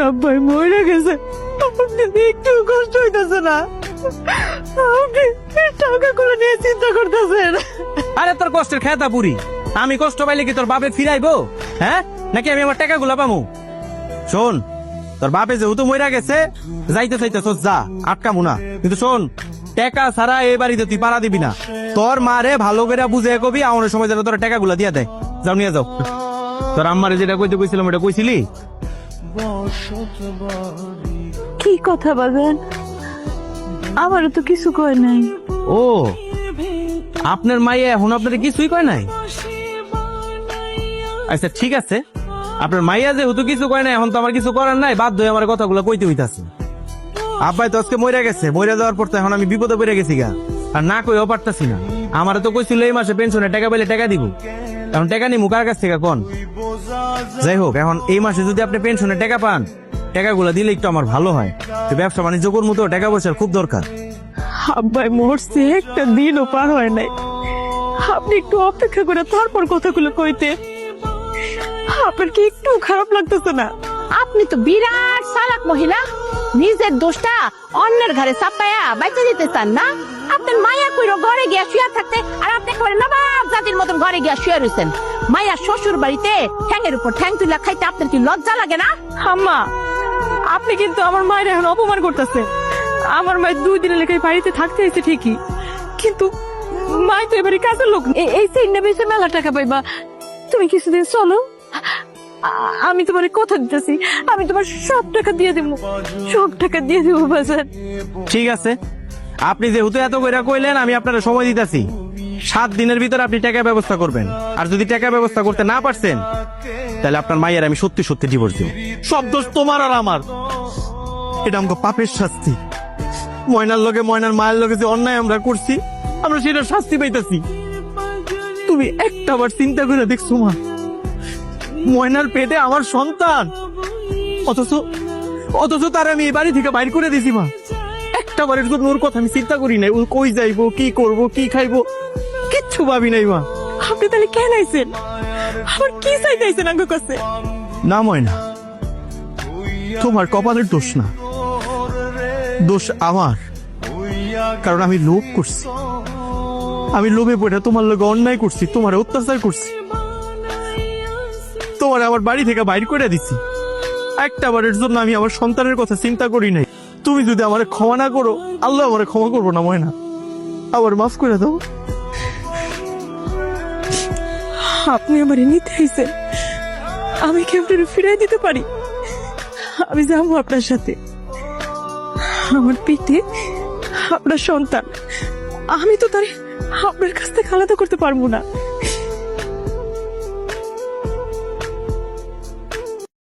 আব্বাই মরে গেছে, আপনি একটু কষ্ট হইতেছে না? আপনি টাকাগুলো নিয়ে চিন্তা করতেছেন? আরে তোর কষ্টের খেতা পুরি, আমি কষ্ট পাইলে কি তোর বাপে ফিরাইবো? হ্যাঁ, নাকি আমি আমার টাকাগুলো পামু? শোন, তোর বাপে যেহেতু মইরা গেছে, যাইতে চাইতেছ যা, আটকামু না। কিন্তু শোন, টাকা ছাড়া এই বাড়িতে তুই পাড়া দিবি না। তোর মারে ভালো করে বুঝে কবি আমার সময় যেন তোর টাকাগুলো দিয়া দেয়। যাও নিয়ে যাও। তোর আম্মারে যেটা কইতে কইছিলাম এটা কইছিলি? কি কথা বলেন? আমারও তো কিছু কয় নাই। ও, আপনার মাইয়া এখন আপনার কিছুই কয় নাই? আচ্ছা ঠিক আছে, আপনার মাইয়া যেহেতু কিছু কয় নাই, এখন তো আমার কিছু করার নাই, বাধ্য হয়ে আমার কথাগুলো কইতে হইতাছে। আব্বাই তো আজকে মইরা গেছে, মইরা যাওয়ার পর তো এখন আমি বিপদে পড়ে গেছি গা, আর না কইও পারতাছি না। আমারে তো কইছিল এই মাসে পেনশনে টাকা পেলে টাকা দিব, এখন টাকা নিমু কার কাছ থেকে কোন? যাই হোক, এখন এই মাসে যদি আপনি পেনশনে টাকা পান, টাকাগুলো দিলে একটু আমার ভালো হয়। তো ব্যবসা বাণিজ্য করবো তো, টাকা পয়সার খুব দরকার। আব্বাই মরছে, একটা দিনও পার হয় নাই। আপনি একটু অপেক্ষা করে তারপর কথাগুলো কইতে। আপনার কি একটু খারাপ লাগতেছে না? আপনি তো বিরাট চালাক মহিলা, নিজের দোষটা অন্যের ঘরে চাপায়া বাইচে দিতে চান না? আপনার মায়া কইরো ঘরে গিয়া শুয়ে থাকতে, আর আপনি একেবারে নবাব জাতির মতন ঘরে গিয়া শুয়ে রয়েছেন। মায়া শ্বশুর বাড়িতে ঠ্যাঙের উপর ঠ্যাং তুলা খাইতে আপনার কি লজ্জা লাগে না? আম্মা, আপনি কিন্তু আমার মায়ের এখন অপমান করতেছেন। আমার মায়ের 2 দিনের লেখায় বাড়িতে থাকতে হয়েছে ঠিকই, কিন্তু মাই তো এবারে কাজের লোক। এই সিন্না বেশি মেলা টাকা পাইবা, তুমি কিছুদিন চলো, আমি তোমার কথা দিতেছি, আমি তোমার সব টাকা দিয়ে দেবো, সব টাকা দিয়ে দেবো বাজার। ঠিক আছে, আপনি যেহেতু এত কইরা কইলেন, আমি আপনার সময় দিতেছি। 7 দিনের ভিতরে আপনি টাকা ব্যবস্থা করবেন। আর যদি টাকা ব্যবস্থা করতে না পারছেন, তাহলে আপনার মায়ের আমি সত্যি সত্যি ডিভোর্স দিব। সব দোষ তোমার আর আমার, এটা আমাকে পাপের শাস্তি। ময়নার লগে, ময়নার মায়ের লগে যে অন্যায় আমরা করছি, আমরা সেটা শাস্তি পাইতেছি। তুমি একটাবার চিন্তা করে দেখছো মা, ময়নার পেটে আমার সন্তান, অথচ তার আমি এই বাড়ি থেকে বাইর করে দিছি মা। একটা বারের জন্য ওর কথা আমি চিন্তা করি নাই, ও কই যাইবো, কি করব, কি খাইবো, কিচ্ছু ভাবি নাই মা। আপনি তাহলে কেন আইছেন? আমার কি চাইতেছেন আমার কাছে? না ময়না, তোমার কপালের দোষ না, দোষ আমার। কারণ আমি লোভ করছি, আমি লোভে পড়ে তোমার লগে অন্যায় করছি, তোমার অত্যাচার করছি, তোমার আমার বাড়ি থেকে বাইর করে দিছি। একটা বারের জন্য আমি আমার সন্তানের কথা চিন্তা করি নাই। তুমি যদি আমার ক্ষমা না করো, আল্লাহ আমার ক্ষমা করবো না ময়না, আবার মাফ করে দাও। আপনি আমার নিতে আইছেন, আমি কি আপনার ফিরাই দিতে পারি? আমি যাবো আপনার সাথে। আমার পেটে আপনার সন্তান, আমি তো তার আপনার কাছ থেকে আলাদা করতে পারবো না।